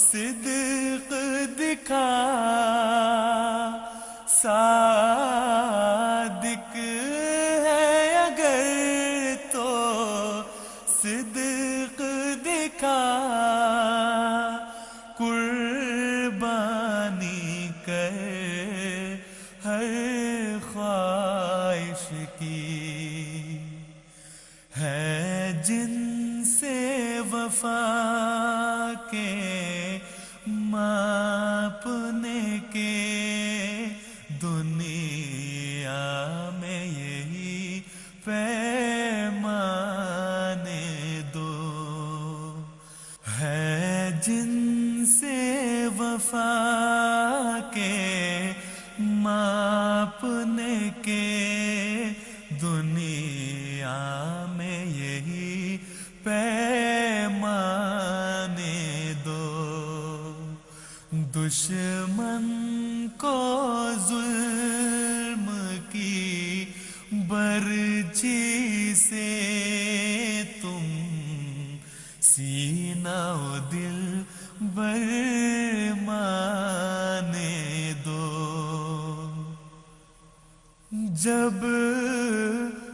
صدق دکھا صادق ہے اگر تو صدق دکھا قربانی کر ہر خواہش کی ہے جن سے وفا کے ماپنے کے دنیا میں یہی پیمانے دو ہے جن سے وفا کے ماپنے کے دنیا میں یہی پیمانے دو دشمن کو ظلم کی برچی سے تم سینہ و دل برمانے دو جب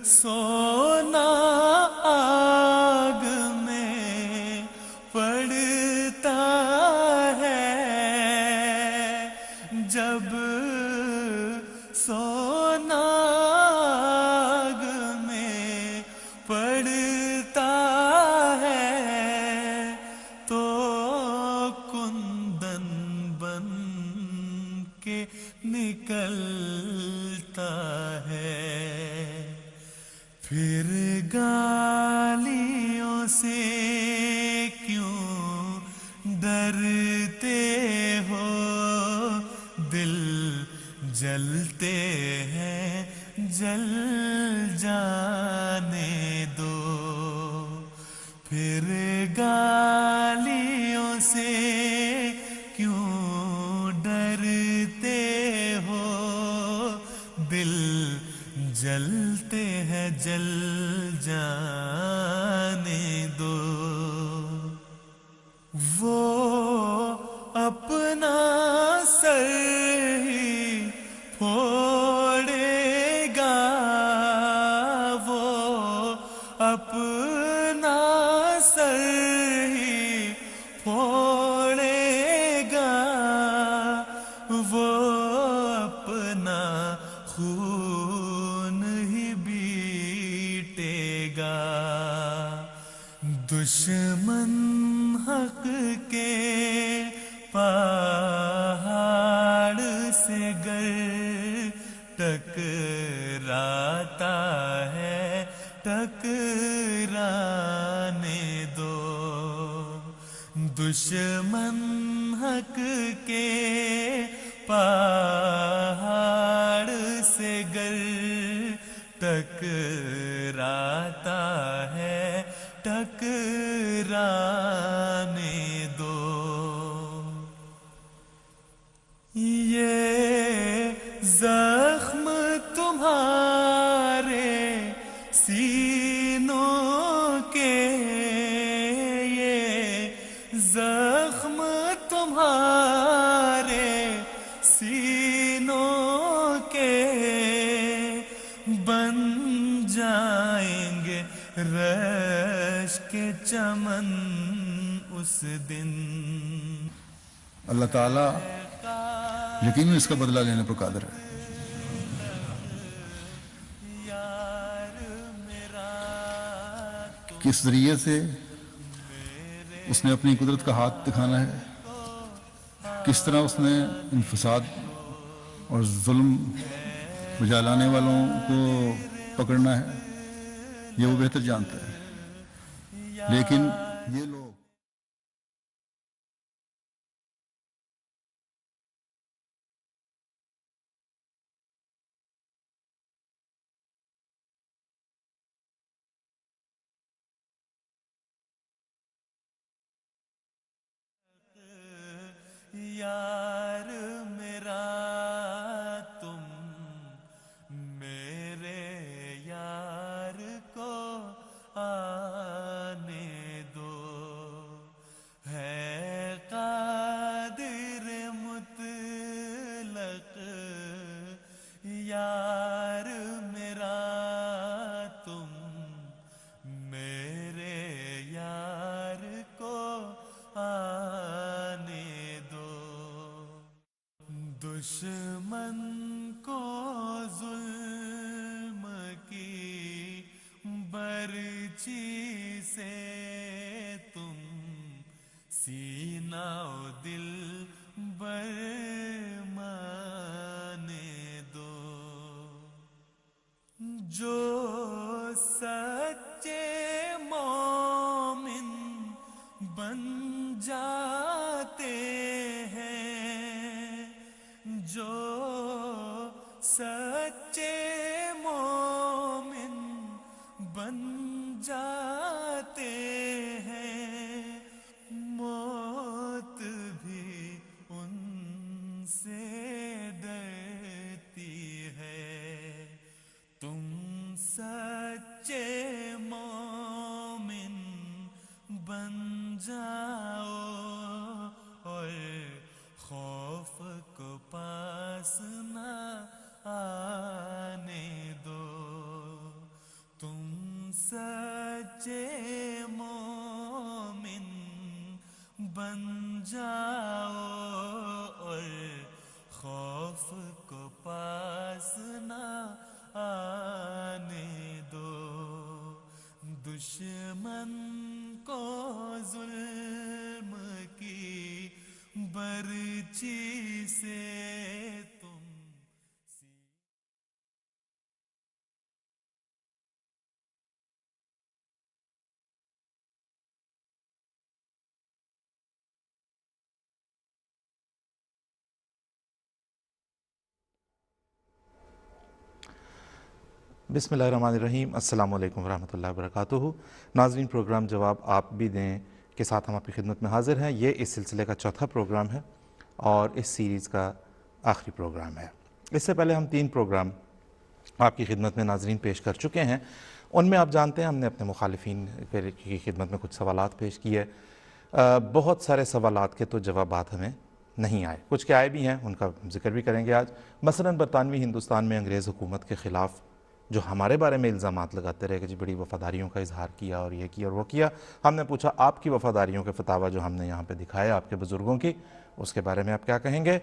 سونا آگ میں پڑتا ہے جب سونا آگ میں پڑتا ہے تو کندن بن کے نکلتا ہے پھر گالیوں سے کیوں ڈرتے ہو دل جلتے ہیں جل جانے دو پھر گالیوں سے کیوں ڈرتے ہو دل جلتے ہیں جل جانے دو وہ اپنا سر ہی پھوڑے گا وہ اپنا سر ہی پھوڑے گا وہ اپنا خون ہی بیٹے گا دشمن حق کے پہاڑ سے گر ٹکراتا ہے ٹکرانے دو دشمن حق کے پہاڑ سے گر ٹکراتا ہے ٹکرانے دو یہ زخم تمہارے سینوں کے یہ زخم تمہارے سینوں کے بن جائیں گے رش کے چمن اس دن اللہ تعالیٰ یقیناً اس کا بدلہ لینے پر قادر ہے کس ذریعے سے اس نے اپنی قدرت کا ہاتھ دکھانا ہے کس طرح اس نے انفساد اور ظلم بجا لانے والوں کو پکڑنا ہے یہ وہ بہتر جانتا ہے لیکن یہ لوگ یار میرا تم میرے یار کو آنے دو ہے دشمن کو ظلم کی برچی سے تم سینہ و دل برمانے دو. جو سچے مومن بن جاتے ہیں، جو سچے مومن بن جاتے ہیں، موت بھی ان سے ڈرتی ہے. تم سچے مومن بن جاؤ اور خوف کو پاس نہ آنے دو. تم سچے مومن بن جاؤ اور خوف کو پاس نہ آنے دو. دشمن کو ظلم کی برچی سے تم بسم اللہ الرحمن الرحیم. السلام علیکم ورحمۃ اللہ وبرکاتہ. ناظرین، پروگرام جواب آپ بھی دیں کے ساتھ ہم آپ کی خدمت میں حاضر ہیں. یہ اس سلسلے کا چوتھا پروگرام ہے اور اس سیریز کا آخری پروگرام ہے. اس سے پہلے ہم 3 پروگرام آپ کی خدمت میں ناظرین پیش کر چکے ہیں. ان میں آپ جانتے ہیں ہم نے اپنے مخالفین کی خدمت میں کچھ سوالات پیش کیے. بہت سارے سوالات کے تو جوابات ہمیں نہیں آئے، کچھ کے آئے بھی ہیں، ان کا ذکر بھی کریں گے آج. مثلاً برطانوی ہندوستان میں انگریز حکومت کے خلاف جو ہمارے بارے میں الزامات لگاتے رہے کہ جی بڑی وفاداریوں کا اظہار کیا اور یہ کیا اور وہ کیا. ہم نے پوچھا آپ کی وفاداریوں کے فتاویٰ جو ہم نے یہاں پہ دکھائے آپ کے بزرگوں کی، اس کے بارے میں آپ کیا کہیں گے؟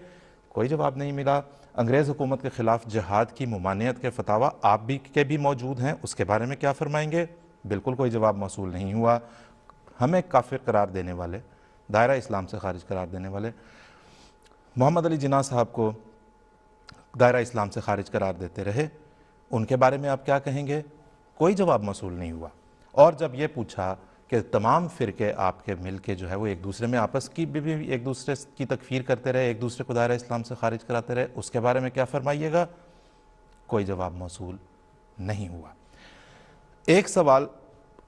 کوئی جواب نہیں ملا. انگریز حکومت کے خلاف جہاد کی ممانعت کے فتاویٰ آپ بھی موجود ہیں، اس کے بارے میں کیا فرمائیں گے؟ بالکل کوئی جواب موصول نہیں ہوا. ہمیں کافر قرار دینے والے، دائرہ اسلام سے خارج قرار دینے والے محمد علی جناح صاحب کو دائرہ اسلام سے خارج قرار دیتے رہے، ان کے بارے میں آپ کیا کہیں گے؟ کوئی جواب موصول نہیں ہوا. اور جب یہ پوچھا کہ تمام فرقے آپ کے مل کے جو ہے وہ ایک دوسرے میں آپس کی بھی ایک دوسرے کی تکفیر کرتے رہے، ایک دوسرے کو دائرہ اسلام سے خارج کراتے رہے، اس کے بارے میں کیا فرمائیے گا؟ کوئی جواب موصول نہیں ہوا. ایک سوال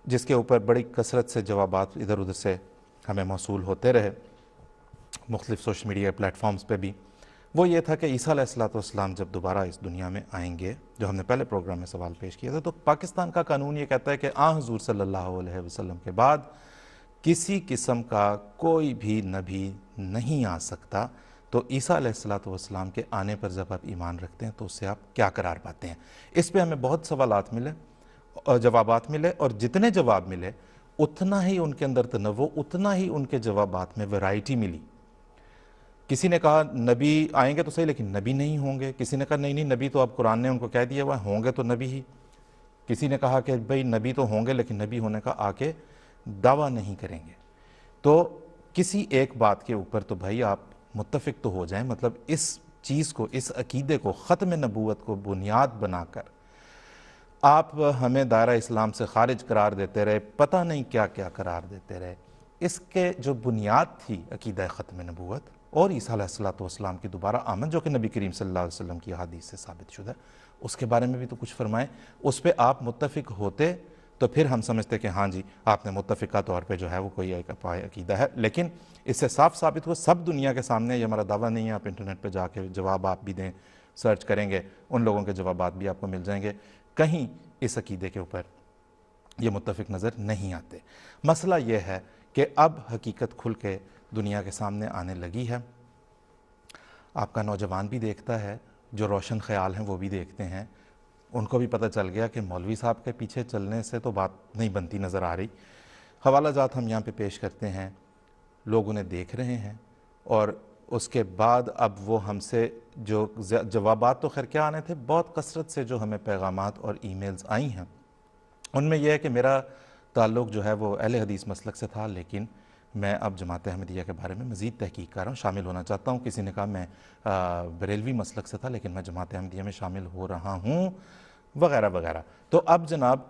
جس کے اوپر بڑی کثرت سے جوابات ادھر ادھر سے ہمیں موصول ہوتے رہے مختلف سوشل میڈیا پلیٹ فارمز پہ بھی، وہ یہ تھا کہ عیسیٰ علیہ السلام جب دوبارہ اس دنیا میں آئیں گے، جو ہم نے پہلے پروگرام میں سوال پیش کیا تھا، تو پاکستان کا قانون یہ کہتا ہے کہ حضور صلی اللہ علیہ وسلم کے بعد کسی قسم کا کوئی بھی نبی نہیں آ سکتا. تو عیسیٰ علیہ السلام کے آنے پر جب آپ ایمان رکھتے ہیں تو اس سے آپ کیا قرار پاتے ہیں؟ اس پہ ہمیں بہت سوالات ملے اور جوابات ملے، اور جتنے جواب ملے اتنا ہی ان کے اندر تنوع، اتنا ہی ان کے جوابات میں ویرائٹی ملی. کسی نے کہا نبی آئیں گے تو صحیح لیکن نبی نہیں ہوں گے. کسی نے کہا نہیں نبی تو اب قرآن نے ان کو کہہ دیا ہوا ہوں گے تو نبی ہی. کسی نے کہا کہ بھئی نبی تو ہوں گے لیکن نبی ہونے کا آ کے دعویٰ نہیں کریں گے. تو کسی ایک بات کے اوپر تو بھائی آپ متفق تو ہو جائیں، مطلب اس چیز کو، اس عقیدے کو، ختم نبوت کو بنیاد بنا کر آپ ہمیں دائرہ اسلام سے خارج قرار دیتے رہے، پتہ نہیں کیا کیا قرار دیتے رہے. اس کے جو بنیاد تھی عقیدہ ختم نبوت اور عیسیٰ علیہ السلام کی دوبارہ آمد، جو کہ نبی کریم صلی اللہ علیہ وسلم کی احادیث سے ثابت شدہ ہے، اس کے بارے میں بھی تو کچھ فرمائیں. اس پہ آپ متفق ہوتے تو پھر ہم سمجھتے کہ ہاں جی آپ نے متفقہ طور پہ جو ہے وہ کوئی ایک عقیدہ ہے. لیکن اس سے صاف ثابت ہوا سب دنیا کے سامنے، یہ ہمارا دعویٰ نہیں ہے، آپ انٹرنیٹ پہ جا کے جواب آپ بھی دیں، سرچ کریں گے ان لوگوں کے جوابات بھی آپ کو مل جائیں گے، کہیں اس عقیدے کے اوپر یہ متفق نظر نہیں آتے. مسئلہ یہ ہے کہ اب حقیقت کھل کے دنیا کے سامنے آنے لگی ہے. آپ کا نوجوان بھی دیکھتا ہے، جو روشن خیال ہیں وہ بھی دیکھتے ہیں، ان کو بھی پتہ چل گیا کہ مولوی صاحب کے پیچھے چلنے سے تو بات نہیں بنتی نظر آ رہی. حوالہ جات ہم یہاں پہ پیش کرتے ہیں، لوگ انہیں دیکھ رہے ہیں اور اس کے بعد اب وہ ہم سے جو جوابات تو خیر کیا آنے تھے، بہت کثرت سے جو ہمیں پیغامات اور ای میلز آئی ہیں ان میں یہ ہے کہ میرا تعلق جو ہے وہ اہل حدیث مسلک سے تھا، لیکن میں اب جماعت احمدیہ کے بارے میں مزید تحقیق کر رہا ہوں، شامل ہونا چاہتا ہوں۔ کسی نے کہا میں بریلوی مسلک سے تھا لیکن میں جماعت احمدیہ میں شامل ہو رہا ہوں، وغیرہ وغیرہ۔ تو اب جناب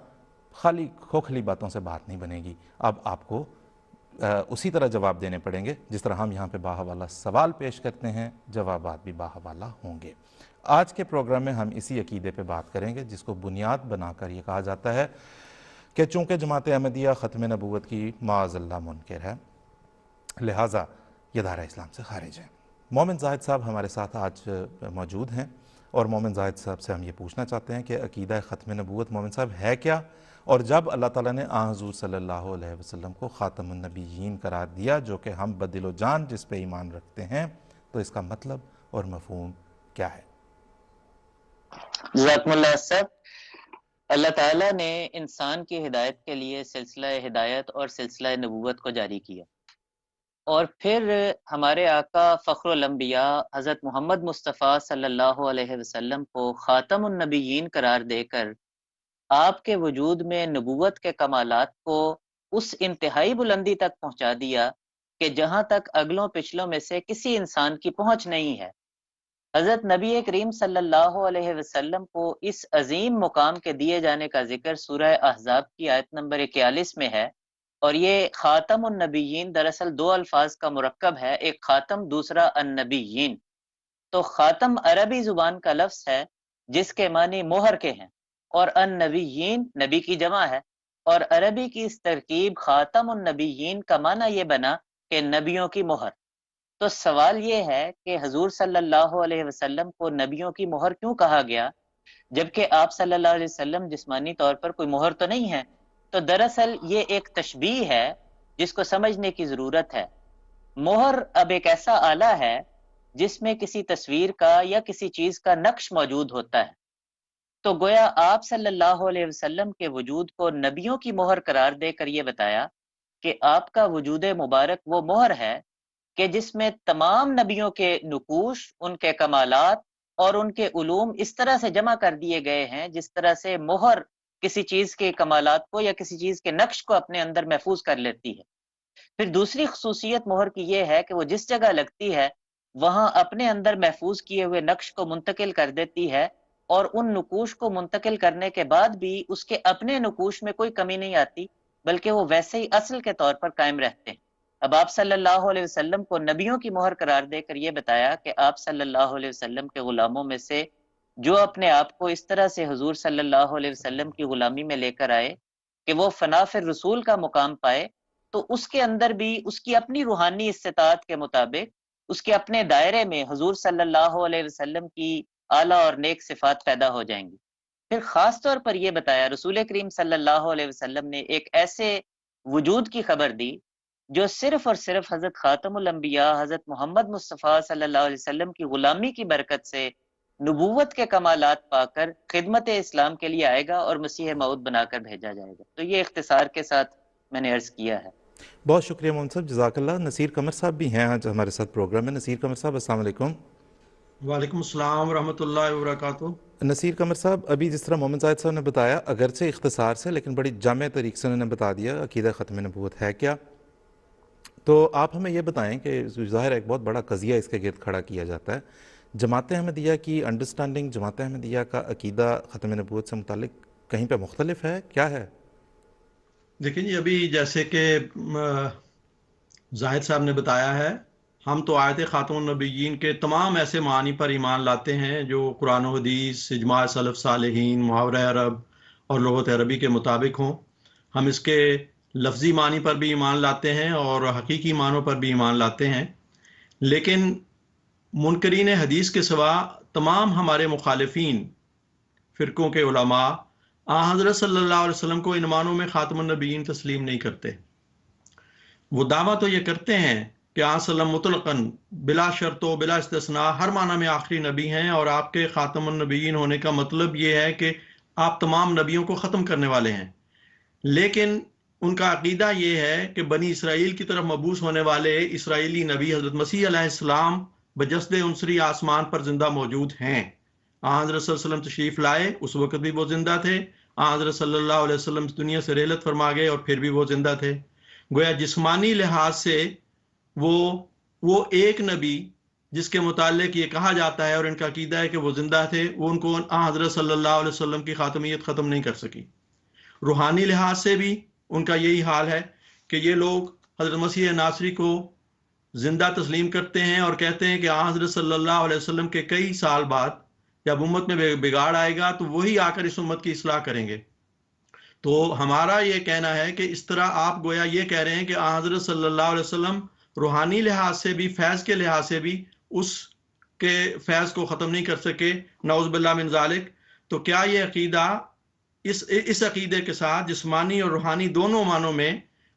خالی کھوکھلی باتوں سے بات نہیں بنے گی، اب آپ کو اسی طرح جواب دینے پڑیں گے جس طرح ہم یہاں پہ باحوالہ سوال پیش کرتے ہیں، جوابات بھی باحوالہ ہوں گے۔ آج کے پروگرام میں ہم اسی عقیدے پہ بات کریں گے جس کو بنیاد بنا کر یہ کہا جاتا ہے کہ چونکہ جماعت احمدیہ ختم نبوت کی معاذ اللہ منکر ہے، لہٰذا یہ دائرہ اسلام سے خارج ہے۔ مومن زاہد صاحب ہمارے ساتھ آج موجود ہیں، اور مومن زاہد صاحب سے ہم یہ پوچھنا چاہتے ہیں کہ عقیدہ ختم نبوت مومن صاحب ہے کیا، اور جب اللہ تعالیٰ نے حضور صلی اللہ علیہ وسلم کو خاتم النبیین قرار دیا جو کہ ہم بدل و جان جس پہ ایمان رکھتے ہیں، تو اس کا مطلب اور مفہوم کیا ہے؟ جزاکم اللہ صاحب۔ اللہ تعالیٰ نے انسان کی ہدایت کے لیے سلسلہ ہدایت اور سلسلہ نبوت کو جاری کیا، اور پھر ہمارے آقا فخر الانبیاء حضرت محمد مصطفیٰ صلی اللہ علیہ وسلم کو خاتم النبیین قرار دے کر آپ کے وجود میں نبوت کے کمالات کو اس انتہائی بلندی تک پہنچا دیا کہ جہاں تک اگلوں پچھلوں میں سے کسی انسان کی پہنچ نہیں ہے۔ حضرت نبی کریم صلی اللہ علیہ وسلم کو اس عظیم مقام کے دیے جانے کا ذکر سورہ احزاب کی آیت نمبر 41 میں ہے، اور یہ خاتم النبیین دراصل دو الفاظ کا مرکب ہے، ایک خاتم دوسرا النبیین۔ تو خاتم عربی زبان کا لفظ ہے جس کے معنی مہر کے ہیں، اور النبیین نبی کی جمع ہے، اور عربی کی اس ترکیب خاتم النبیین کا معنی یہ بنا کہ نبیوں کی مہر۔ تو سوال یہ ہے کہ حضور صلی اللہ علیہ وسلم کو نبیوں کی مہر کیوں کہا گیا، جبکہ آپ صلی اللہ علیہ وسلم جسمانی طور پر کوئی مہر تو نہیں ہے؟ تو دراصل یہ ایک تشبیہ ہے جس کو سمجھنے کی ضرورت ہے۔ مہر اب ایک ایسا آلہ ہے جس میں کسی تصویر کا یا کسی چیز کا نقش موجود ہوتا ہے، تو گویا آپ صلی اللہ علیہ وسلم کے وجود کو نبیوں کی مہر قرار دے کر یہ بتایا کہ آپ کا وجود مبارک وہ مہر ہے کہ جس میں تمام نبیوں کے نقوش، ان کے کمالات اور ان کے علوم اس طرح سے جمع کر دیے گئے ہیں جس طرح سے مہر کسی چیز کے کمالات کو یا کسی چیز کے نقش کو اپنے اندر محفوظ کر لیتی ہے۔ پھر دوسری خصوصیت مہر کی یہ ہے کہ وہ جس جگہ لگتی ہے وہاں اپنے اندر محفوظ کیے ہوئے نقش کو منتقل کر دیتی ہے، اور ان نقوش کو منتقل کرنے کے بعد بھی اس کے اپنے نقوش میں کوئی کمی نہیں آتی، بلکہ وہ ویسے ہی اصل کے طور پر قائم رہتے ہیں۔ اب آپ صلی اللہ علیہ وسلم کو نبیوں کی مہر قرار دے کر یہ بتایا کہ آپ صلی اللہ علیہ وسلم کے غلاموں میں سے جو اپنے آپ کو اس طرح سے حضور صلی اللہ علیہ وسلم کی غلامی میں لے کر آئے کہ وہ فنا فی الرسول کا مقام پائے، تو اس کے اندر بھی اس کی اپنی روحانی استطاعت کے مطابق اس کے اپنے دائرے میں حضور صلی اللہ علیہ وسلم کی اعلیٰ اور نیک صفات پیدا ہو جائیں گی۔ پھر خاص طور پر یہ بتایا رسول کریم صلی اللہ علیہ وسلم نے ایک ایسے وجود کی خبر دی جو صرف اور صرف حضرت خاتم الانبیاء حضرت محمد مصطفیٰ صلی اللہ علیہ وسلم کی غلامی کی برکت سے نبوت کے کمالات پا کر خدمت اسلام کے لیے آئے گا اور مسیح موعود بنا کر بھیجا جائے گا۔ تو یہ اختصار کے ساتھ میں نے عرض کیا ہے۔ بہت شکریہ مومن صاحب، جزاک اللہ۔ نصیر قمر صاحب بھی ہیں آج ہمارے ساتھ پروگرام میں۔ نصیر قمر صاحب السلام علیکم۔ وعلیکم السلام ورحمۃ اللہ وبرکاتہ۔ نصیر قمر صاحب، ابھی جس طرح مومن زاہد صاحب نے بتایا، اگرچہ اختصار سے لیکن بڑی جامع طریقے سے انہوں نے بتا دیا عقیدہ ختم نبوت ہے کیا، تو آپ ہمیں یہ بتائیں کہ ظاہر ایک بہت بڑا قضیہ اس کے گرد کھڑا کیا جاتا ہے، جماعت احمدیہ کی انڈرسٹینڈنگ، جماعت احمدیہ کا عقیدہ ختم نبوت سے متعلق کہیں پہ مختلف ہے، کیا ہے؟ دیکھیں جی، ابھی جیسے کہ زاہد صاحب نے بتایا ہے، ہم تو آیت خاتم النبیین کے تمام ایسے معانی پر ایمان لاتے ہیں جو قرآن و حدیث، اجماع سلف صالحین، محاورہ عرب اور لغت عربی کے مطابق ہوں۔ ہم اس کے لفظی معنی پر بھی ایمان لاتے ہیں اور حقیقی معنوں پر بھی ایمان لاتے ہیں، لیکن منکرین حدیث کے سوا تمام ہمارے مخالفین فرقوں کے علماء حضرت صلی اللہ علیہ وسلم کو ان معنوں میں خاتم النبیین تسلیم نہیں کرتے۔ وہ دعویٰ تو یہ کرتے ہیں کہ وسلم مطلقاً بلا شرط و بلا استثناء ہر معنی میں آخری نبی ہیں، اور آپ کے خاتم النبیین ہونے کا مطلب یہ ہے کہ آپ تمام نبیوں کو ختم کرنے والے ہیں، لیکن ان کا عقیدہ یہ ہے کہ بنی اسرائیل کی طرف مبعوث ہونے والے اسرائیلی نبی حضرت مسیح علیہ السلام بجسد عنصری آسمان پر زندہ موجود ہیں. حضرت صلی اللہ علیہ وسلم تشریف لائے، اس وقت بھی وہ زندہ تھے. حضرت صلی اللہ علیہ وسلم دنیا سے رحلت فرما گئے اور پھر بھی وہ زندہ تھے. گویا جسمانی لحاظ سے وہ ایک نبی جس کے متعلق یہ کہا جاتا ہے اور ان کا عقیدہ ہے کہ وہ زندہ تھے، وہ ان کو حضرت صلی اللہ علیہ وسلم کی خاتمیت ختم نہیں کر سکی. روحانی لحاظ سے بھی ان کا یہی حال ہے کہ یہ لوگ حضرت مسیح ناصری کو زندہ تسلیم کرتے ہیں اور کہتے ہیں کہ حضرت صلی اللہ علیہ وسلم کے کئی سال بعد جب امت میں بگاڑ آئے گا تو وہی آ کر اس امت کی اصلاح کریں گے. تو ہمارا یہ کہنا ہے کہ اس طرح آپ گویا یہ کہہ رہے ہیں کہ حضرت صلی اللہ علیہ وسلم روحانی لحاظ سے بھی، فیض کے لحاظ سے بھی اس کے فیض کو ختم نہیں کر سکے، نعوذ باللہ من ذالک. تو کیا یہ عقیدہ اس عقیدے کے ساتھ جسمانی اور روحانی دونوں معنوں میں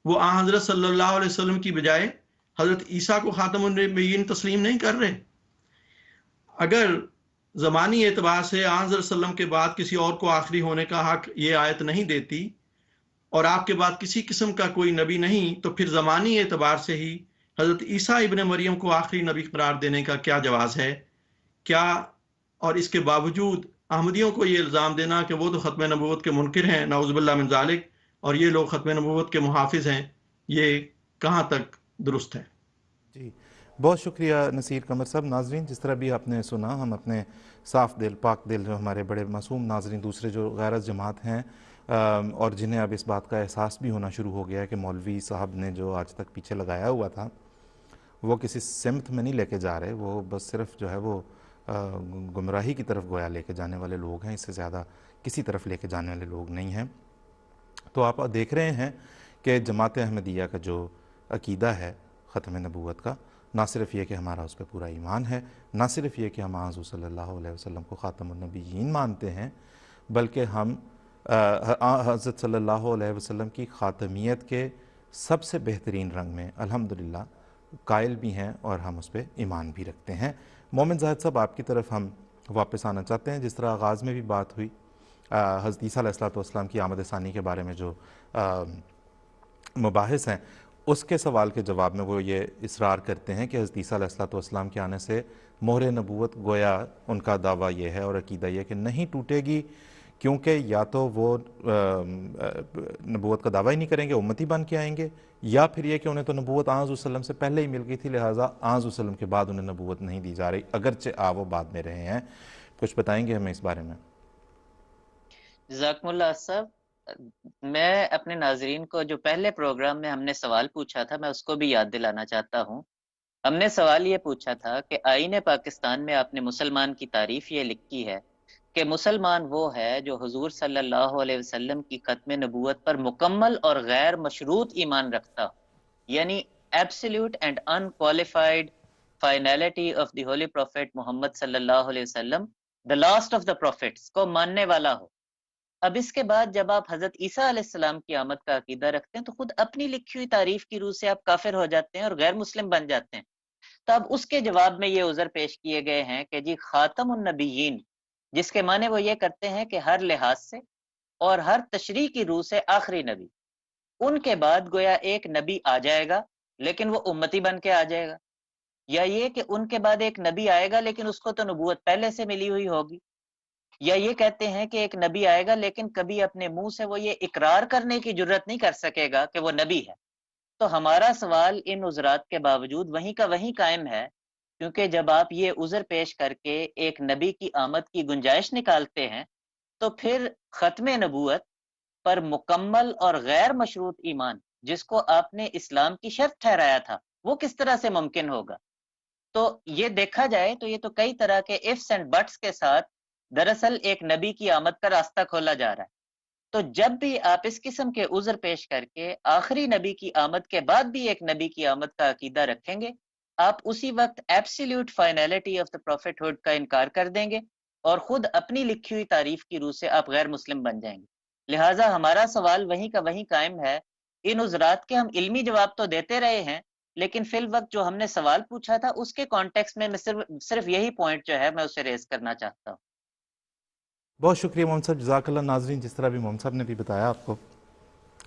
وہ حضرت صلی اللہ علیہ وسلم کی بجائے حضرت عیسیٰ کو خاتم النبیین تسلیم نہیں کر رہے؟ اگر زمانی اعتبار سے حضرت صلی اللہ علیہ وسلم کے بعد کسی اور کو آخری ہونے کا حق یہ آیت نہیں دیتی اور آپ کے بعد کسی قسم کا کوئی نبی نہیں، تو پھر زمانی اعتبار سے ہی حضرت عیسیٰ ابن مریم کو آخری نبی قرار دینے کا کیا جواز ہے؟ کیا اور اس کے باوجود احمدیوں کو یہ الزام دینا کہ وہ تو ختم نبوت کے منکر ہیں، نعوذ باللہ من ذالک، اور یہ لوگ ختم نبوت کے محافظ ہیں، یہ کہاں تک درست ہے؟ جی بہت شکریہ نصیر قمر صاحب. ناظرین، جس طرح بھی آپ نے سنا، ہم اپنے صاف دل، پاک دل جو ہمارے بڑے معصوم ناظرین دوسرے جو غیرت جماعت ہیں اور جنہیں اب اس بات کا احساس بھی ہونا شروع ہو گیا ہے کہ مولوی صاحب نے جو آج تک پیچھے لگایا ہوا تھا وہ کسی سمت میں نہیں لے کے جا رہے، وہ بس صرف جو ہے وہ گمراہی کی طرف گویا لے کے جانے والے لوگ ہیں، اس سے زیادہ کسی طرف لے کے جانے والے لوگ نہیں ہیں. تو آپ دیکھ رہے ہیں کہ جماعت احمدیہ کا جو عقیدہ ہے ختم نبوت کا، نہ صرف یہ کہ ہمارا اس پہ پورا ایمان ہے، نہ صرف یہ کہ ہم حضور صلی اللہ علیہ وسلم کو خاتم النبیین مانتے ہیں، بلکہ ہم حضرت صلی اللہ علیہ وسلم کی خاتمیت کے سب سے بہترین رنگ میں الحمدللہ قائل بھی ہیں اور ہم اس پہ ایمان بھی رکھتے ہیں. مومن زاہد صاحب، آپ کی طرف ہم واپس آنا چاہتے ہیں. جس طرح آغاز میں بھی بات ہوئی حضرت عیسیٰ علیہ السلام کی آمد ثانی کے بارے میں جو مباحث ہیں، اس کے سوال کے جواب میں وہ یہ اصرار کرتے ہیں کہ حضرت عیسیٰ علیہ السلام کے آنے سے مہر نبوت گویا ان کا دعویٰ یہ ہے اور عقیدہ یہ کہ نہیں ٹوٹے گی، کیونکہ یا تو وہ نبوت کا دعویٰ ہی نہیں کریں گے، امتی بن کے آئیں گے، یا پھر یہ کہ انہیں تو نبوت آن صلی اللہ علیہ وسلم سے پہلے ہی مل گئی تھی، لہٰذا آن صلی اللہ علیہ وسلم کے بعد انہیں نبوت نہیں دی جا رہی، اگرچہ وہ بعد میں رہے ہیں. کچھ بتائیں گے ہمیں اس بارے میں؟ جزاکم اللہ صاحب. میں اپنے ناظرین کو جو پہلے پروگرام میں ہم نے سوال پوچھا تھا، میں اس کو بھی یاد دلانا چاہتا ہوں. ہم نے سوال یہ پوچھا تھا کہ آئین پاکستان میں آپ نے مسلمان کی تعریف یہ لکھی ہے کہ مسلمان وہ ہے جو حضور صلی اللہ علیہ وسلم کی ختم نبوت پر مکمل اور غیر مشروط ایمان رکھتا ہو، یعنی absolute and unqualified finality of the holy prophet Muhammad صلی اللہ علیہ وسلم، the last of the prophets کو ماننے والا ہو. اب اس کے بعد جب آپ حضرت عیسیٰ علیہ السلام کی آمد کا عقیدہ رکھتے ہیں تو خود اپنی لکھی ہوئی تعریف کی روح سے آپ کافر ہو جاتے ہیں اور غیر مسلم بن جاتے ہیں. تو اب اس کے جواب میں یہ عذر پیش کیے گئے ہیں کہ جی خاتم النبیین، جس کے معنی وہ یہ کرتے ہیں کہ ہر لحاظ سے اور ہر تشریح کی روح سے آخری نبی. ان کے بعد گویا ایک نبی آ جائے گا لیکن وہ امتی بن کے آ جائے گا، یا یہ کہ ان کے بعد ایک نبی آئے گا لیکن اس کو تو نبوت پہلے سے ملی ہوئی ہوگی، یا یہ کہتے ہیں کہ ایک نبی آئے گا لیکن کبھی اپنے منہ سے وہ یہ اقرار کرنے کی جرت نہیں کر سکے گا کہ وہ نبی ہے. تو ہمارا سوال ان عذرات کے باوجود وہیں کا وہیں قائم ہے، کیونکہ جب آپ یہ عذر پیش کر کے ایک نبی کی آمد کی گنجائش نکالتے ہیں تو پھر ختم نبوت پر مکمل اور غیر مشروط ایمان، جس کو آپ نے اسلام کی شرط ٹھہرایا تھا، وہ کس طرح سے ممکن ہوگا؟ تو یہ دیکھا جائے تو یہ تو کئی طرح کے ifs اینڈ بٹس کے ساتھ دراصل ایک نبی کی آمد کا راستہ کھولا جا رہا ہے. تو جب بھی آپ اس قسم کے عذر پیش کر کے آخری نبی کی آمد کے بعد بھی ایک نبی کی آمد کا عقیدہ رکھیں گے، آپ اسی وقت absolute finality of the prophethood کا انکار کر دیں گے اور خود اپنی لکھی ہوئی تعریف کی روح سے آپ غیر مسلم بن جائیں گے. لہٰذا ہمارا سوال وہیں کا وہیں قائم ہے. ان عذرات کے ہم علمی جواب تو دیتے رہے ہیں، لیکن فی الوقت جو ہم نے سوال پوچھا تھا اس کے کانٹیکس میں صرف یہی پوائنٹ جو ہے میں اسے ریز کرنا چاہتا ہوں. بہت شکریہ محمد صاحب، جزاک اللہ. ناظرین، جس طرح بھی محمد صاحب نے بھی بتایا آپ کو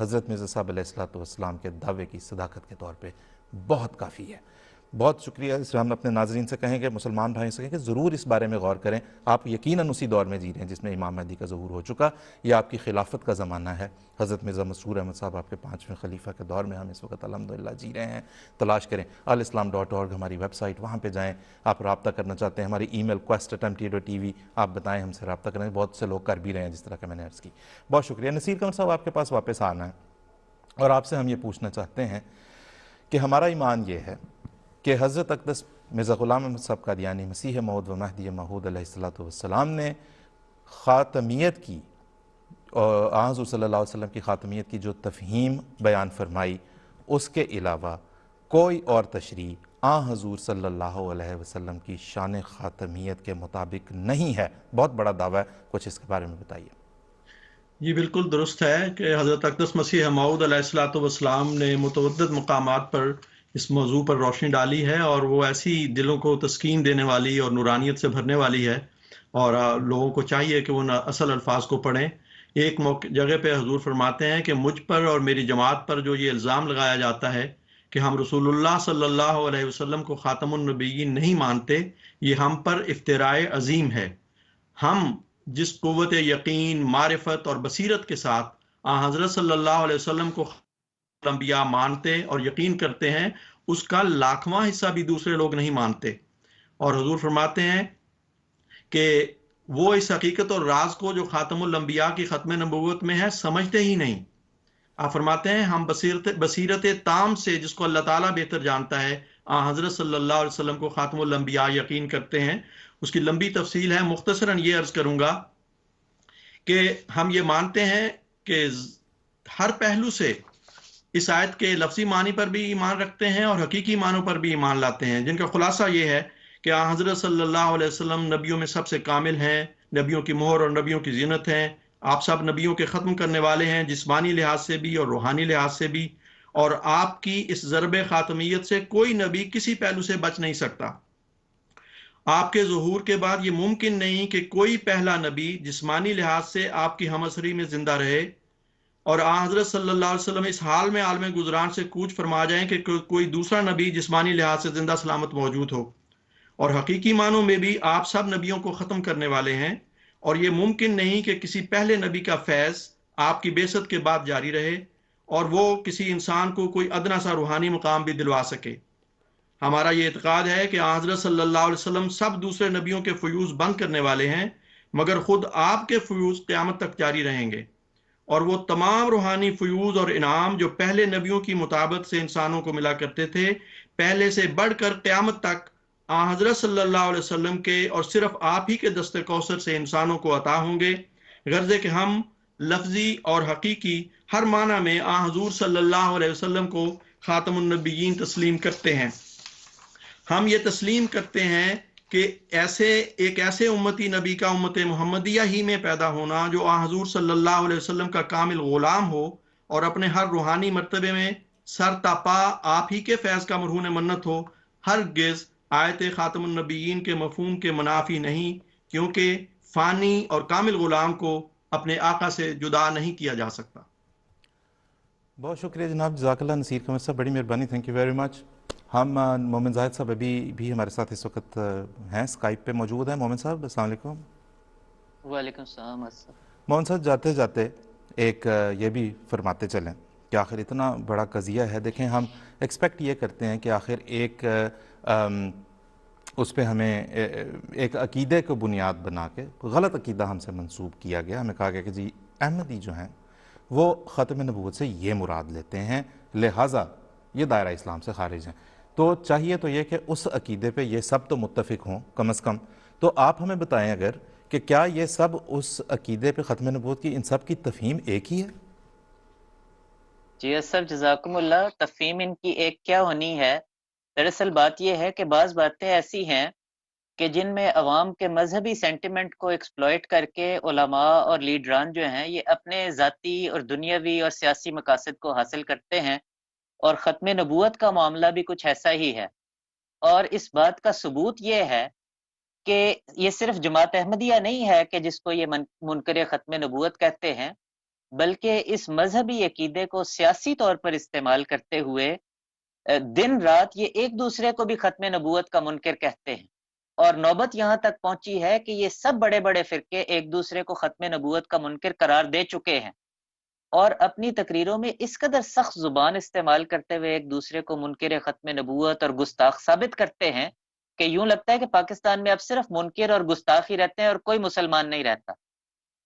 حضرت مرزا صاحب علیہ الصلوۃ والسلام کے دعوے کی صداقت کے طور پہ بہت کافی ہے. بہت شکریہ. اس میں ہم اپنے ناظرین سے کہیں گے، مسلمان بھائیوں سے کہیں کہ ضرور اس بارے میں غور کریں. آپ یقیناً اسی دور میں جی رہے ہیں جس میں امام مہدی کا ظہور ہو چکا. یہ آپ کی خلافت کا زمانہ ہے. حضرت مرزا مسرور احمد صاحب آپ کے 5ویں خلیفہ کے دور میں ہم اس وقت الحمدللہ جی رہے ہیں. تلاش کریں alislam.org ہماری ویب سائٹ، وہاں پہ جائیں. آپ رابطہ کرنا چاہتے ہیں، ہماری ای میل quest@mta.tv آپ بتائیں، ہم سے رابطہ کریں. بہت سے لوگ کر بھی رہے ہیں جس طرح کہ میں نے عرض کی. بہت شکریہ. نصیر قمر صاحب آپ کے پاس واپس آنا ہے اور آپ سے ہم یہ پوچھنا چاہتے ہیں کہ ہمارا ایمان یہ ہے کہ حضرت اقدس مرزا غلام احمد صاحب قادیانی مسیح موعود و مہدی موعود علیہ الصلوۃ والسلام نے خاتمیت کی، اور حضور صلی اللہ علیہ وسلم کی خاتمیت کی جو تفہیم بیان فرمائی، اس کے علاوہ کوئی اور تشریح حضور صلی اللہ علیہ وسلم کی شان خاتمیت کے مطابق نہیں ہے. بہت بڑا دعویٰ ہے، کچھ اس کے بارے میں بتائیے. جی بالکل درست ہے کہ حضرت اقدس مسیح موعود علیہ الصلوۃ والسلام نے متعدد مقامات پر اس موضوع پر روشنی ڈالی ہے، اور وہ ایسی دلوں کو تسکین دینے والی اور نورانیت سے بھرنے والی ہے، اور لوگوں کو چاہیے کہ وہ اصل الفاظ کو پڑھیں. ایک جگہ پہ حضور فرماتے ہیں کہ مجھ پر اور میری جماعت پر جو یہ الزام لگایا جاتا ہے کہ ہم رسول اللہ صلی اللہ علیہ وسلم کو خاتم النبیین نہیں مانتے، یہ ہم پر افتراء عظیم ہے. ہم جس قوت یقین، معرفت اور بصیرت کے ساتھ حضرت صلی اللہ علیہ وسلم کو انبیاء مانتے اور یقین کرتے ہیں، اس کا لاکھواں حصہ بھی دوسرے لوگ نہیں مانتے. اور حضور فرماتے ہیں کہ وہ اس حقیقت اور راز کو جو خاتم الانبیاء کی ختم نبوت میں ہے سمجھتے ہی نہیں. آپ فرماتے ہیں ہم بصیرت تام سے، جس کو اللہ تعالیٰ بہتر جانتا ہے، حضرت صلی اللہ علیہ وسلم کو خاتم الانبیاء یقین کرتے ہیں. اس کی لمبی تفصیل ہے، مختصراً یہ عرض کروں گا کہ ہم یہ مانتے ہیں کہ ہر پہلو سے اس آیت کے لفظی معنی پر بھی ایمان رکھتے ہیں اور حقیقی معنوں پر بھی ایمان لاتے ہیں، جن کا خلاصہ یہ ہے کہ حضرت صلی اللہ علیہ وسلم نبیوں میں سب سے کامل ہیں، نبیوں کی مہر اور نبیوں کی زینت ہیں. آپ سب نبیوں کے ختم کرنے والے ہیں، جسمانی لحاظ سے بھی اور روحانی لحاظ سے بھی، اور آپ کی اس ضرب خاتمیت سے کوئی نبی کسی پہلو سے بچ نہیں سکتا. آپ کے ظہور کے بعد یہ ممکن نہیں کہ کوئی پہلا نبی جسمانی لحاظ سے آپ کی ہمعصری میں زندہ رہے، اور حضرت صلی اللہ علیہ وسلم اس حال میں عالم گزران سے کوچ فرما جائیں کہ کوئی دوسرا نبی جسمانی لحاظ سے زندہ سلامت موجود ہو. اور حقیقی معنوں میں بھی آپ سب نبیوں کو ختم کرنے والے ہیں، اور یہ ممکن نہیں کہ کسی پہلے نبی کا فیض آپ کی بعثت کے بعد جاری رہے اور وہ کسی انسان کو کوئی ادنا سا روحانی مقام بھی دلوا سکے. ہمارا یہ اعتقاد ہے کہ حضرت صلی اللہ علیہ وسلم سب دوسرے نبیوں کے فیوز بند کرنے والے ہیں، مگر خود آپ کے فیوز قیامت تک جاری رہیں گے، اور وہ تمام روحانی فیوز اور انعام جو پہلے نبیوں کی مطابق سے انسانوں کو ملا کرتے تھے، پہلے سے بڑھ کر قیامت تک حضرت صلی اللہ علیہ وسلم کے اور صرف آپ ہی کے دست کوثر سے انسانوں کو عطا ہوں گے. غرض کہ ہم لفظی اور حقیقی ہر معنی میں حضور صلی اللہ علیہ وسلم کو خاتم النبیین تسلیم کرتے ہیں. ہم یہ تسلیم کرتے ہیں کہ ایک ایسے امتی نبی کا امت محمدیہ ہی میں پیدا ہونا جو حضور صلی اللہ علیہ وسلم کا کامل غلام ہو اور اپنے ہر روحانی مرتبے میں سر تا پا آپ ہی کے فیض کا مرہون منت ہو، ہرگز آیت خاتم النبیین کے مفہوم کے منافی نہیں، کیونکہ فانی اور کامل غلام کو اپنے آقا سے جدا نہیں کیا جا سکتا. بہت شکریہ جناب، جزاک اللہ. نصیر قمر صاحب بڑی مہربانی، تھینک یو ویری مچ. ہم مومن زاہد صاحب ابھی بھی ہمارے ساتھ اس وقت ہیں، اسکائپ پہ موجود ہیں. مومن صاحب السلام علیکم. وعلیکم السلام. مومن صاحب جاتے جاتے ایک یہ بھی فرماتے چلیں کہ آخر اتنا بڑا قضیہ ہے، دیکھیں ہم ایکسپیکٹ یہ کرتے ہیں کہ آخر ایک اس پہ ہمیں ایک عقیدے کو بنیاد بنا کے غلط عقیدہ ہم سے منسوب کیا گیا. ہمیں کہا گیا کہ جی احمدی جو ہیں وہ ختم نبوت سے یہ مراد لیتے ہیں، لہٰذا یہ دائرہ اسلام سے خارج ہیں. تو چاہیے تو یہ کہ اس عقیدے پہ یہ سب تو متفق ہوں کم از کم. تو آپ ہمیں بتائیں اگر کہ کیا یہ سب اس عقیدے پہ ختم نبوت کی ان سب کی تفہیم ایک ہی ہے؟ جی اسف جزاکم اللہ. تفہیم ان کی ایک کیا ہونی ہے؟ دراصل بات یہ ہے کہ بعض باتیں ایسی ہیں کہ جن میں عوام کے مذہبی سینٹیمنٹ کو ایکسپلائٹ کر کے علماء اور لیڈران جو ہیں یہ اپنے ذاتی اور دنیاوی اور سیاسی مقاصد کو حاصل کرتے ہیں، اور ختم نبوت کا معاملہ بھی کچھ ایسا ہی ہے. اور اس بات کا ثبوت یہ ہے کہ یہ صرف جماعت احمدیہ نہیں ہے کہ جس کو یہ منکر ختم نبوت کہتے ہیں، بلکہ اس مذہبی عقیدے کو سیاسی طور پر استعمال کرتے ہوئے دن رات یہ ایک دوسرے کو بھی ختم نبوت کا منکر کہتے ہیں، اور نوبت یہاں تک پہنچی ہے کہ یہ سب بڑے بڑے فرقے ایک دوسرے کو ختم نبوت کا منکر قرار دے چکے ہیں، اور اپنی تقریروں میں اس قدر سخت زبان استعمال کرتے ہوئے ایک دوسرے کو منکر ختم نبوت اور گستاخ ثابت کرتے ہیں کہ یوں لگتا ہے کہ پاکستان میں اب صرف منکر اور گستاخ ہی رہتے ہیں اور کوئی مسلمان نہیں رہتا۔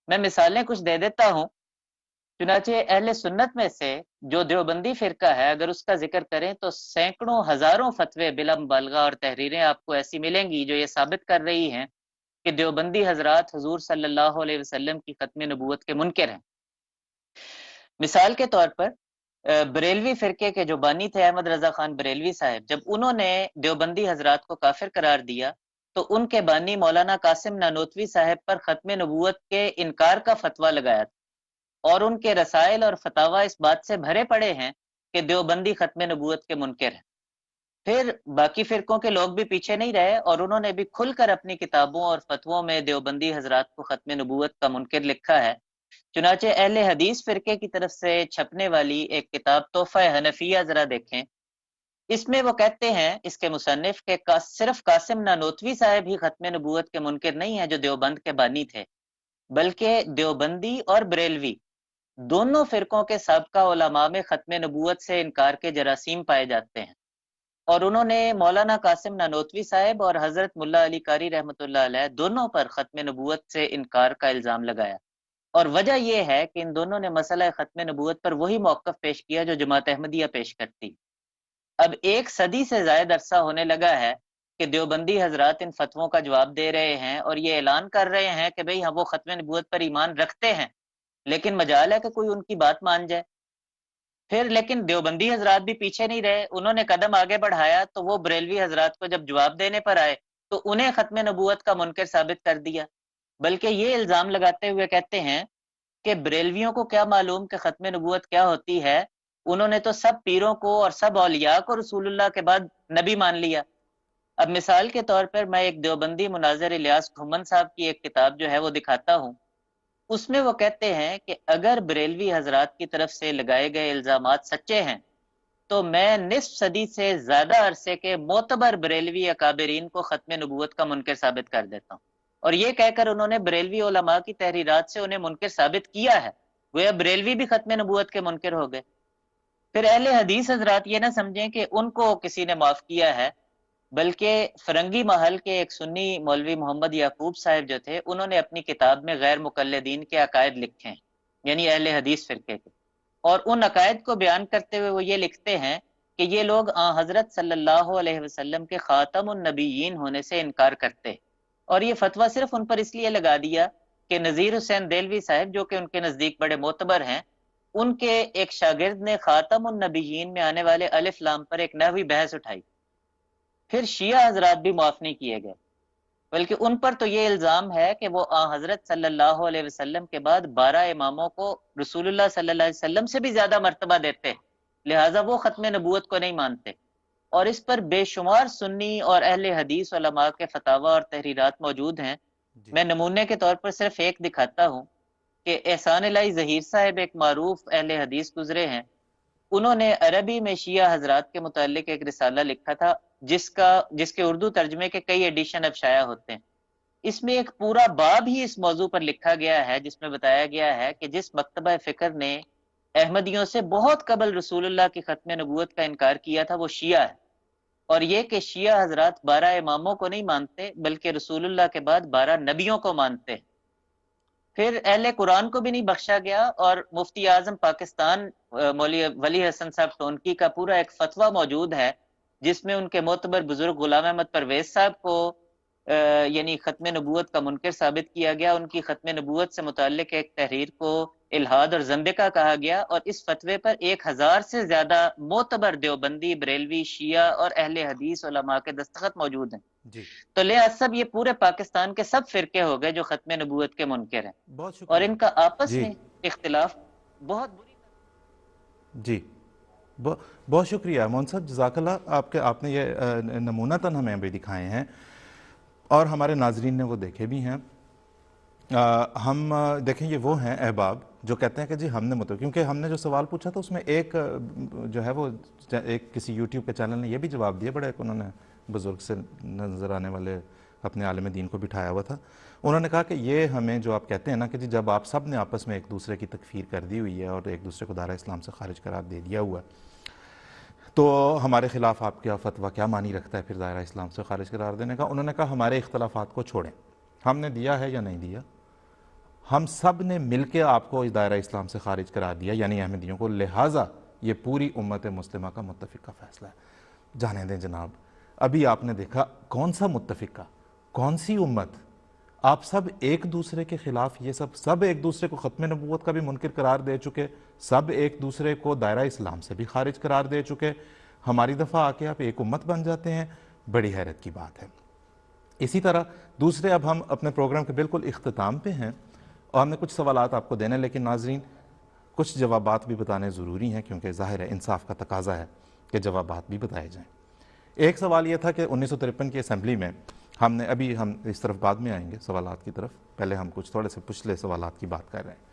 میں مثالیں کچھ دے دیتا ہوں۔ چنانچہ اہل سنت میں سے جو دیوبندی فرقہ ہے، اگر اس کا ذکر کریں تو سینکڑوں ہزاروں فتوے بلا مبالغہ اور تحریریں آپ کو ایسی ملیں گی جو یہ ثابت کر رہی ہیں کہ دیوبندی حضرات حضور صلی اللہ علیہ وسلم کی ختم نبوت کے منکر ہیں۔ مثال کے طور پر بریلوی فرقے کے جو بانی تھے احمد رضا خان بریلوی صاحب، جب انہوں نے دیوبندی حضرات کو کافر قرار دیا تو ان کے بانی مولانا قاسم نانوتوی صاحب پر ختم نبوت کے انکار کا فتویٰ لگایا تھا، اور ان کے رسائل اور فتاوی اس بات سے بھرے پڑے ہیں کہ دیوبندی ختم نبوت کے منکر ہیں۔ پھر باقی فرقوں کے لوگ بھی پیچھے نہیں رہے اور انہوں نے بھی کھل کر اپنی کتابوں اور فتووں میں دیوبندی حضرات کو ختم نبوت کا منکر لکھا ہے۔ چنانچہ اہل حدیث فرقے کی طرف سے چھپنے والی ایک کتاب تحفہ حنفیہ ذرا دیکھیں، اس میں وہ کہتے ہیں اس کے مصنف کہ صرف قاسم نانوتوی صاحب ہی ختم نبوت کے منکر نہیں ہیں جو دیوبند کے بانی تھے، بلکہ دیوبندی اور بریلوی دونوں فرقوں کے سابقہ علماء میں ختم نبوت سے انکار کے جراثیم پائے جاتے ہیں، اور انہوں نے مولانا قاسم نانوتوی صاحب اور حضرت ملا علی قاری رحمۃ اللہ علیہ دونوں پر ختم نبوت سے انکار کا الزام لگایا، اور وجہ یہ ہے کہ ان دونوں نے مسئلہ ختم نبوت پر وہی موقف پیش کیا جو جماعت احمدیہ پیش کرتی۔ اب ایک صدی سے زائد عرصہ ہونے لگا ہے کہ دیوبندی حضرات ان فتووں کا جواب دے رہے ہیں اور یہ اعلان کر رہے ہیں کہ بھئی ہم وہ ختم نبوت پر ایمان رکھتے ہیں، لیکن مجال ہے کہ کوئی ان کی بات مان جائے۔ پھر لیکن دیوبندی حضرات بھی پیچھے نہیں رہے، انہوں نے قدم آگے بڑھایا تو وہ بریلوی حضرات کو جب جواب دینے پر آئے تو انہیں ختم نبوت کا منکر ثابت کر دیا، بلکہ یہ الزام لگاتے ہوئے کہتے ہیں کہ بریلویوں کو کیا معلوم کہ ختم نبوت کیا ہوتی ہے، انہوں نے تو سب پیروں کو اور سب اولیاء کو رسول اللہ کے بعد نبی مان لیا۔ اب مثال کے طور پر میں ایک دیوبندی مناظر الیاس گھمن صاحب کی ایک کتاب جو ہے وہ دکھاتا ہوں، اس میں وہ کہتے ہیں کہ اگر بریلوی حضرات کی طرف سے لگائے گئے الزامات سچے ہیں تو میں نصف صدی سے زیادہ عرصے کے معتبر بریلوی اکابرین کو ختم نبوت کا منکر ثابت کر دیتا ہوں، اور یہ کہہ کر انہوں نے بریلوی علماء کی تحریرات سے انہیں منکر ثابت کیا ہے، گویا بریلوی بھی ختم نبوت کے منکر ہو گئے۔ پھر اہل حدیث حضرات یہ نہ سمجھیں کہ ان کو کسی نے معاف کیا ہے، بلکہ فرنگی محل کے ایک سنی مولوی محمد یعقوب صاحب جو تھے، انہوں نے اپنی کتاب میں غیر مقلدین کے عقائد لکھے ہیں، یعنی اہل حدیث فرقے کے، اور ان عقائد کو بیان کرتے ہوئے وہ یہ لکھتے ہیں کہ یہ لوگ حضرت صلی اللہ علیہ وسلم کے خاتم النبیین ہونے سے انکار کرتے ہیں، اور یہ فتویٰ صرف ان پر اس لیے لگا دیا کہ نذیر حسین دہلوی صاحب جو کہ ان کے نزدیک بڑے معتبر ہیں، ان کے ایک شاگرد نے خاتم النبیین میں آنے والے الف لام پر ایک نحوی بحث اٹھائی۔ پھر شیعہ حضرات بھی معاف نہیں کیے گئے، بلکہ ان پر تو یہ الزام ہے کہ وہ حضرت صلی اللہ علیہ وسلم کے بعد 12 اماموں کو رسول اللہ صلی اللہ علیہ وسلم سے بھی زیادہ مرتبہ دیتے ہیں، لہٰذا وہ ختم نبوت کو نہیں مانتے، اور اس پر بے شمار سنی اور اہل حدیث علماء کے فتاوی اور تحریرات موجود ہیں۔ میں نمونے کے طور پر صرف ایک دکھاتا ہوں کہ احسان الہی ظہیر صاحب ایک معروف اہل حدیث گزرے ہیں، انہوں نے عربی میں شیعہ حضرات کے متعلق ایک رسالہ لکھا تھا جس کے اردو ترجمے کے کئی ایڈیشن اب شائع ہوتے ہیں۔ اس میں ایک پورا باب ہی اس موضوع پر لکھا گیا ہے جس میں بتایا گیا ہے کہ جس مکتبہ فکر نے احمدیوں سے بہت قبل رسول اللہ کی ختم نبوت کا انکار کیا تھا وہ شیعہ ہے، اور یہ کہ شیعہ حضرات 12 اماموں کو نہیں مانتے بلکہ رسول اللہ کے بعد 12 نبیوں کو مانتے ہیں۔ پھر اہل قرآن کو بھی نہیں بخشا گیا، اور مفتی اعظم پاکستان مولوی ولی حسن صاحب ٹونکی کا پورا ایک فتویٰ موجود ہے جس میں ان کے معتبر بزرگ غلام احمد پرویز صاحب کو یعنی ختم نبوت کا منکر ثابت کیا گیا، ان کی ختم نبوت سے متعلق ایک تحریر کو الہاد اور زندقہ کہا گیا، اور اس فتوے پر 1000 سے زیادہ معتبر دیوبندی، بریلوی، شیعہ اور اہل حدیث علماء کے دستخط موجود ہیں۔ جی تو لہٰذا سب یہ پورے پاکستان کے سب فرقے ہو گئے جو ختم نبوت کے منکر ہیں، بہت شکریہ، اور ان کا آپس جی میں اختلاف بہت بری جی بہت شکریہ مون صاحب، جزاک اللہ، آپ نے یہ نمونہ تن ہمیں بھی دکھائے ہیں اور ہمارے ناظرین نے وہ دیکھے بھی ہیں۔ ہم دیکھیں یہ وہ ہیں احباب جو کہتے ہیں کہ جی ہم نے کیونکہ ہم نے جو سوال پوچھا تھا اس میں ایک جو ہے وہ ایک کسی یوٹیوب کے چینل نے یہ بھی جواب دیا، بڑا ایک انہوں نے بزرگ سے نظر آنے والے اپنے عالم دین کو بٹھایا ہوا تھا. انہوں نے کہا کہ یہ ہمیں جو آپ کہتے ہیں نا کہ جی جب آپ سب نے آپس میں ایک دوسرے کی تکفیر کر دی ہوئی ہے اور ایک دوسرے کو دائرہ اسلام سے خارج قرار دے دیا ہوا ہے، تو ہمارے خلاف آپ کا فتویٰ کیا معنی رکھتا ہے پھر دائرہ اسلام سے خارج قرار دینے کا؟ انہوں نے کہا ہمارے اختلافات کو چھوڑیں، ہم نے دیا ہے یا نہیں دیا، ہم سب نے مل کے آپ کو اس دائرہ اسلام سے خارج قرار دیا یعنی احمدیوں کو، لہٰذا یہ پوری امت مسلمہ کا متفقہ فیصلہ ہے. جانے دیں جناب، ابھی آپ نے دیکھا کون سا متفقہ، کون سی امت، آپ سب ایک دوسرے کے خلاف، یہ سب ایک دوسرے کو ختم نبوت کا بھی منکر قرار دے چکے، سب ایک دوسرے کو دائرہ اسلام سے بھی خارج قرار دے چکے، ہماری دفعہ آ کے آپ ایک امت بن جاتے ہیں، بڑی حیرت کی بات ہے. اسی طرح دوسرے، اب ہم اپنے پروگرام کے بالکل اختتام پہ ہیں اور ہم نے کچھ سوالات آپ کو دینے، لیکن ناظرین کچھ جوابات بھی بتانے ضروری ہیں کیونکہ ظاہر ہے انصاف کا تقاضا ہے کہ جوابات بھی بتائے جائیں. ایک سوال یہ تھا کہ 1953 کی اسمبلی میں ہم نے، ابھی ہم اس طرف بعد میں آئیں گے سوالات کی طرف، پہلے ہم کچھ تھوڑے سے پچھلے سوالات کی بات کر رہے ہیں.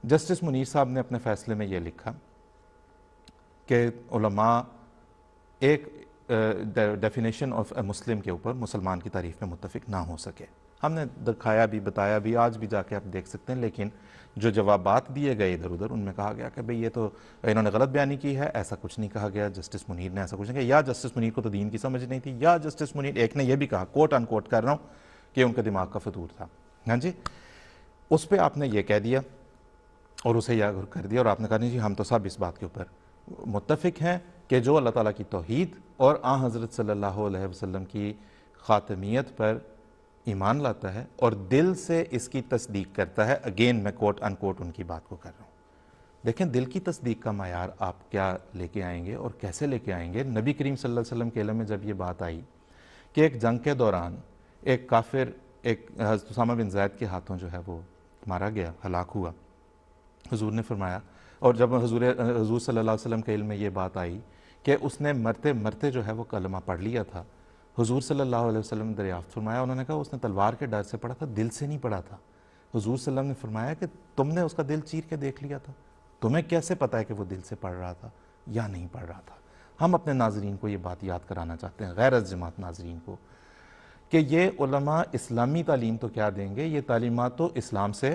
جسٹس منیر صاحب نے اپنے فیصلے میں یہ لکھا کہ علماء ایک ڈیفینیشن آف اے مسلم کے اوپر، مسلمان کی تعریف میں متفق نہ ہو سکے. ہم نے دکھایا بھی، بتایا بھی، آج بھی جا کے آپ دیکھ سکتے ہیں، لیکن جو جوابات دیے گئے ادھر ادھر ان میں کہا گیا کہ بھئی یہ تو انہوں نے غلط بیانی کی ہے، ایسا کچھ نہیں کہا گیا، جسٹس منیر نے ایسا کچھ نہیں کہا، یا جسٹس منیر کو تو دین کی سمجھ نہیں تھی، یا جسٹس منیر ایک نے یہ بھی کہا، کوٹ ان کوٹ کر رہا ہوں، کہ ان کے دماغ کا فطور تھا. ہاں جی، اس پہ آپ نے یہ کہہ دیا اور اسے یاد کر دیا اور آپ نے کہا نہیں جی ہم تو سب اس بات کے اوپر متفق ہیں کہ جو اللہ تعالیٰ کی توحید اور آن حضرت صلی اللہ علیہ وسلم کی خاتمیت پر ایمان لاتا ہے اور دل سے اس کی تصدیق کرتا ہے. اگین میں کوٹ ان کوٹ ان کی بات کو کر رہا ہوں. دیکھیں دل کی تصدیق کا معیار آپ کیا لے کے آئیں گے اور کیسے لے کے آئیں گے؟ نبی کریم صلی اللہ علیہ وسلم کے علم میں جب یہ بات آئی کہ ایک جنگ کے دوران ایک کافر، ایک حضرت اسامہ بن زید کے ہاتھوں جو ہے وہ مارا گیا، ہلاک ہوا، حضور نے فرمایا، اور جب حضور صلی اللہ علیہ وسلم کے علم میں یہ بات آئی کہ اس نے مرتے مرتے جو ہے وہ کلمہ پڑھ لیا تھا، حضور صلی اللہ علیہ وسلم نے دریافت فرمایا، انہوں نے کہا اس نے تلوار کے ڈر سے پڑھا تھا، دل سے نہیں پڑھا تھا. حضور صلی اللہ علیہ وسلم نے فرمایا کہ تم نے اس کا دل چیر کے دیکھ لیا تھا، تمہیں کیسے پتہ ہے کہ وہ دل سے پڑھ رہا تھا یا نہیں پڑھ رہا تھا؟ ہم اپنے ناظرین کو یہ بات یاد کرانا چاہتے ہیں، غیر از جماعت ناظرین کو، کہ یہ علماء اسلامی تعلیم تو کیا دیں گے، یہ تعلیمات تو اسلام سے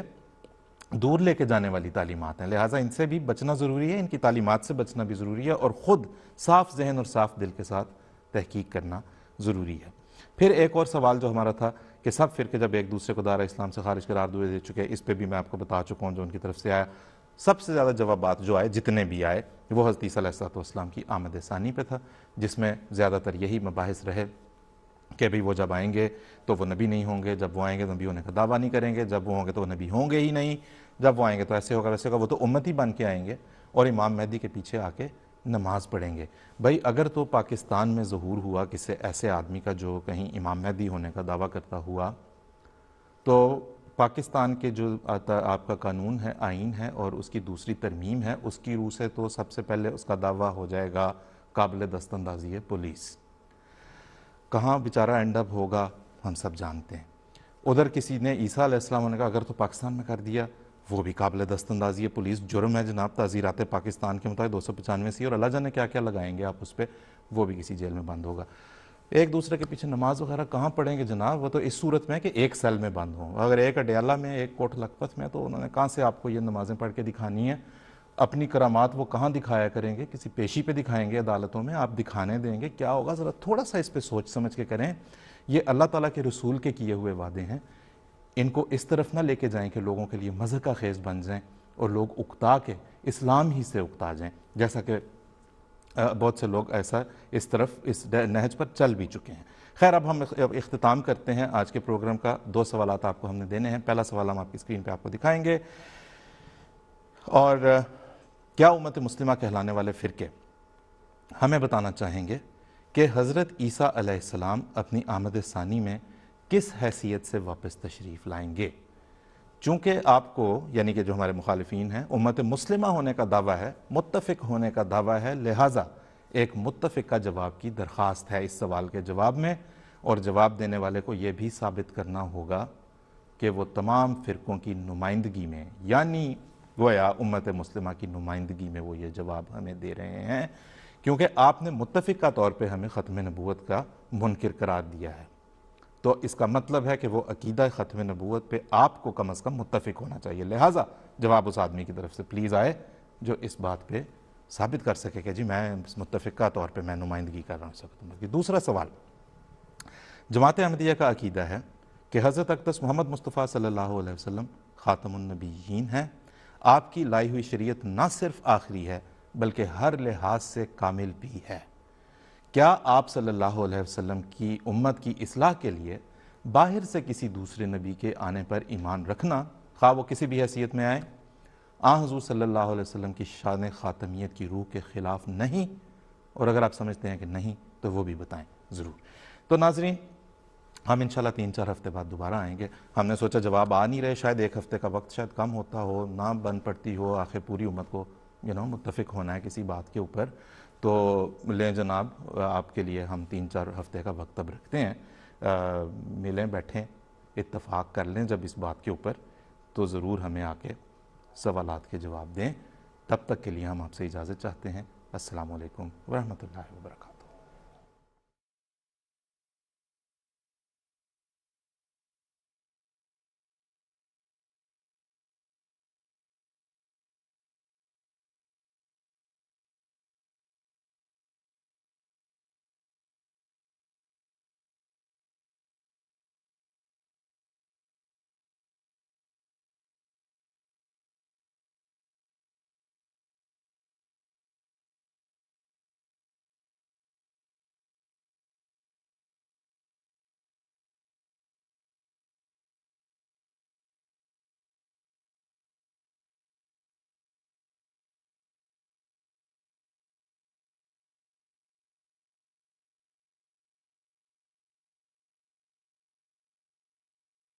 دور لے کے جانے والی تعلیمات ہیں، لہٰذا ان سے بھی بچنا ضروری ہے، ان کی تعلیمات سے بچنا بھی ضروری ہے، اور خود صاف ذہن اور صاف دل کے ساتھ تحقیق کرنا ضروری ہے. پھر ایک اور سوال جو ہمارا تھا کہ سب فرقے جب ایک دوسرے کو دائرہ اسلام سے خارج قرار دے چکے، اس پہ بھی میں آپ کو بتا چکا ہوں جو ان کی طرف سے آیا. سب سے زیادہ جوابات جو آئے، جتنے بھی آئے، وہ حضرت عیسیٰ علیہ السلام کی آمد ثانی پہ تھا، جس میں زیادہ تر یہی مباحث رہے کہ بھئی وہ جب آئیں گے تو وہ نبی نہیں ہوں گے، جب وہ آئیں گے تو نبی ہونے کا دعویٰ نہیں کریں گے، جب وہ ہوں گے تو وہ نبی ہوں گے ہی نہیں، جب وہ آئیں گے تو ایسے ہوگا ویسے ہوگا، وہ تو امتی بن کے آئیں گے اور امام مہدی کے پیچھے آ کے نماز پڑھیں گے. بھائی اگر تو پاکستان میں ظہور ہوا کسی ایسے آدمی کا جو کہیں امام مہدی ہونے کا دعویٰ کرتا ہوا، تو پاکستان کے جو آپ کا قانون ہے، آئین ہے اور اس کی دوسری ترمیم ہے، اس کی روح سے تو سب سے پہلے اس کا دعویٰ ہو جائے گا قابل دست اندازی ہے پولیس. کہاں بیچارہ اینڈ اپ ہوگا ہم سب جانتے ہیں. ادھر کسی نے عیسیٰ علیہ السلام نے کہا اگر تو پاکستان میں کر دیا وہ بھی قابل دست اندازی ہے پولیس، جرم ہے جناب، تعزیرات پاکستان کے مطابق 295 سی، اور اللہ جانے کیا کیا لگائیں گے آپ اس پہ، وہ بھی کسی جیل میں بند ہوگا. ایک دوسرے کے پیچھے نماز وغیرہ کہاں پڑھیں گے جناب؟ وہ تو اس صورت میں کہ ایک سیل میں بند ہوں، اگر ایک اڈیالہ میں ایک کوٹ لکھپت میں، تو انہوں نے کہاں سے آپ کو یہ نمازیں پڑھ کے دکھانی ہیں؟ اپنی کرامات وہ کہاں دکھایا کریں گے؟ کسی پیشی پہ دکھائیں گے عدالتوں میں؟ آپ دکھانے دیں گے؟ کیا ہوگا؟ ذرا تھوڑا سا اس پہ سوچ سمجھ کے کریں. یہ اللہ تعالیٰ کے رسول کے کیے ہوئے وعدے ہیں، ان کو اس طرف نہ لے کے جائیں کہ لوگوں کے لیے مزہ کا خیز بن جائیں اور لوگ اکتا کے اسلام ہی سے اکتا جائیں، جیسا کہ بہت سے لوگ ایسا اس طرف اس نہج پر چل بھی چکے ہیں. خیر اب ہم اختتام کرتے ہیں آج کے پروگرام کا. 2 سوالات آپ کو ہم نے دینے ہیں. پہلا سوال ہم آپ کی اسکرین پہ آپ کو دکھائیں گے، اور کیا امت مسلمہ کہلانے والے فرقے ہمیں بتانا چاہیں گے کہ حضرت عیسیٰ علیہ السلام اپنی آمد ثانی میں کس حیثیت سے واپس تشریف لائیں گے؟ چونکہ آپ کو، یعنی کہ جو ہمارے مخالفین ہیں، امت مسلمہ ہونے کا دعویٰ ہے، متفق ہونے کا دعویٰ ہے، لہٰذا ایک متفقہ جواب کی درخواست ہے اس سوال کے جواب میں، اور جواب دینے والے کو یہ بھی ثابت کرنا ہوگا کہ وہ تمام فرقوں کی نمائندگی میں، یعنی گویا امت مسلمہ کی نمائندگی میں وہ یہ جواب ہمیں دے رہے ہیں، کیونکہ آپ نے متفقہ طور پہ ہمیں ختم نبوت کا منکر قرار دیا ہے، تو اس کا مطلب ہے کہ وہ عقیدہ ختم نبوت پہ آپ کو کم از کم متفق ہونا چاہیے۔ لہٰذا جواب اس آدمی کی طرف سے پلیز آئے جو اس بات پہ ثابت کر سکے کہ جی میں متفقہ طور پہ میں نمائندگی کر رہا ہوں۔ دوسرا سوال، جماعت احمدیہ کا عقیدہ ہے کہ حضرت اقدس محمد مصطفیٰ صلی اللہ علیہ وسلم خاتم النبیین ہیں، آپ کی لائی ہوئی شریعت نہ صرف آخری ہے بلکہ ہر لحاظ سے کامل بھی ہے۔ کیا آپ صلی اللہ علیہ وسلم کی امت کی اصلاح کے لیے باہر سے کسی دوسرے نبی کے آنے پر ایمان رکھنا، خواہ وہ کسی بھی حیثیت میں آئے، حضور صلی اللہ علیہ وسلم کی شان خاتمیت کی روح کے خلاف نہیں؟ اور اگر آپ سمجھتے ہیں کہ نہیں تو وہ بھی بتائیں ضرور۔ تو ناظرین، ہم انشاءاللہ 3-4 ہفتے بعد دوبارہ آئیں گے۔ ہم نے سوچا جواب آ نہیں رہے، شاید 1 ہفتے کا وقت شاید کم ہوتا ہو، نہ بن پڑتی ہو، آخر پوری امت کو متفق ہونا ہے کسی بات کے اوپر، تو لیں جناب، آپ کے لیے ہم 3-4 ہفتے کا وقت اب رکھتے ہیں، ملیں بیٹھیں اتفاق کر لیں جب اس بات کے اوپر، تو ضرور ہمیں آ کے سوالات کے جواب دیں۔ تب تک کے لیے ہم آپ سے اجازت چاہتے ہیں۔ السلام علیکم ورحمۃ اللہ وبرکاتہ۔